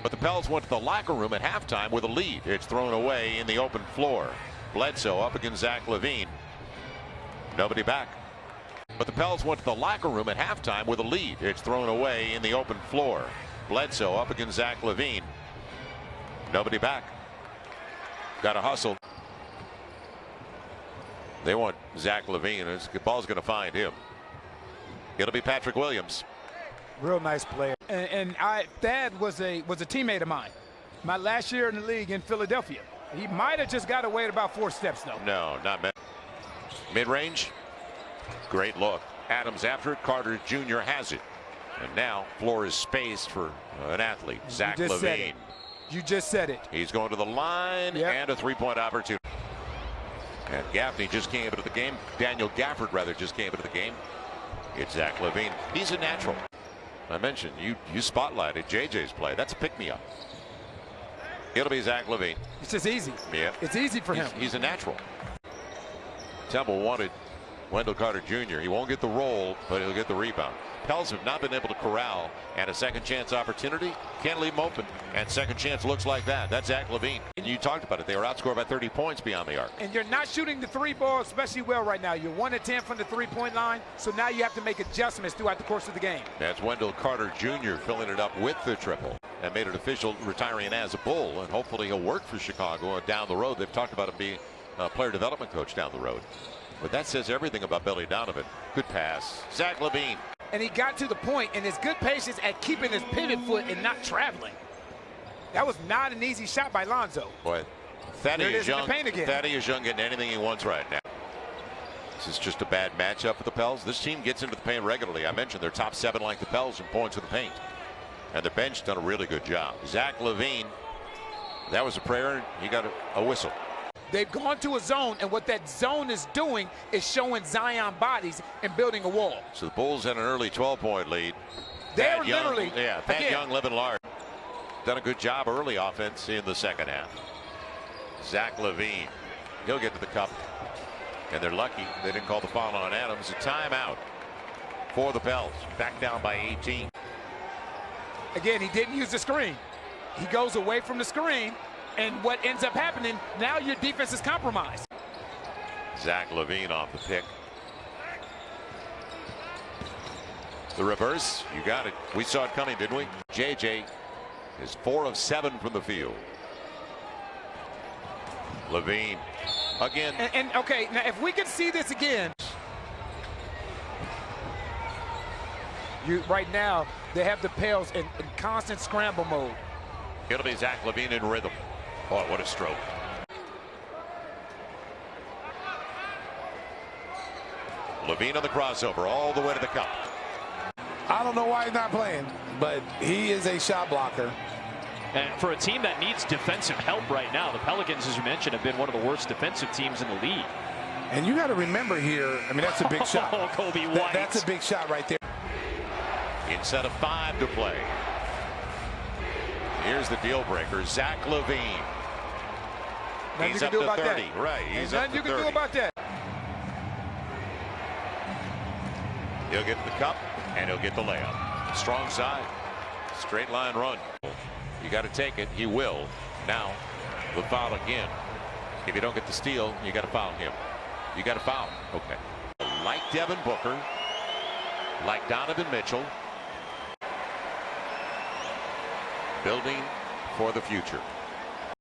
But the Pels went to the locker room at halftime with a lead. It's thrown away in the open floor. Bledsoe up against Zach LaVine. Nobody back. But the Pels went to the locker room at halftime with a lead. It's thrown away in the open floor. Bledsoe up against Zach LaVine. Nobody back. Got to hustle. They want Zach LaVine. The ball's going to find him. It'll be Patrick Williams. Real nice player. And Thad was a teammate of mine. My last year in the league in Philadelphia. He might have just got away at about 4 steps, though. No, not bad. Mid-range. Great look. Adams after it. Carter Jr. has it. And now floor is spaced for an athlete. Zach LaVine. You just said it. He's going to the line and a three-point opportunity. And Gaffney just came into the game. Daniel Gafford, rather, just came into the game. It's Zach LaVine. He's a natural. I mentioned you spotlighted JJ's play. That's a pick-me-up. It'll be Zach LaVine. It's just easy. Yeah. It's easy for him. He's a natural. Temple wanted Wendell Carter Jr. He won't get the roll, but he'll get the rebound. Pels have not been able to corral, and a second chance opportunity can't leave him open. And second chance looks like that. That's Zach LaVine. And you talked about it. They were outscored by 30 points beyond the arc. And you're not shooting the three ball especially well right now. You're 1 of 10 from the three-point line, so now you have to make adjustments throughout the course of the game. That's Wendell Carter Jr. filling it up with the triple and made it official, retiring as a Bull, and hopefully he'll work for Chicago down the road. They've talked about him being a player development coach down the road. But that says everything about Billy Donovan. Good pass. Zach LaVine. And he got to the point, and his good patience at keeping his pivot foot and not traveling. That was not an easy shot by Lonzo. Boy, Thaddeus Young getting anything he wants right now. This is just a bad matchup for the Pels. This team gets into the paint regularly. I mentioned they're top 7 like the Pels in points in the paint. And the bench done a really good job. Zach LaVine, that was a prayer. He got a whistle. They've gone to a zone, and what that zone is doing is showing Zion bodies and building a wall. So the Bulls had an early 12-point lead. They're literally, Thad Young living large. Done a good job early offense in the second half. Zach LaVine, he'll get to the cup. And they're lucky they didn't call the foul on Adams. A timeout for the Pels. Back down by 18. Again, he didn't use the screen. He goes away from the screen. And what ends up happening, now your defense is compromised. Zach LaVine off the pick. The reverse, you got it. We saw it coming, didn't we? JJ is 4 of 7 from the field. LaVine again. And okay, now if we can see this again. Right now, they have the Pels in constant scramble mode. It'll be Zach LaVine in rhythm. Oh, what a stroke. LaVine on the crossover all the way to the cup. I don't know why he's not playing, but he is a shot blocker. And for a team that needs defensive help right now, the Pelicans, as you mentioned, have been one of the worst defensive teams in the league. And you got to remember here, I mean, that's a big shot. Oh, Kobe White. That's a big shot right there. Instead of 5 to play. Here's the deal breaker, Zach LaVine. He's up to 30. Right, he's up to 30. Nothing you can do about that. He'll get the cup, and he'll get the layup. Strong side. Straight line run. You got to take it. He will. Now, the foul again. If you don't get the steal, you got to foul him. You got to foul. Okay. Like Devin Booker, like Donovan Mitchell, building for the future.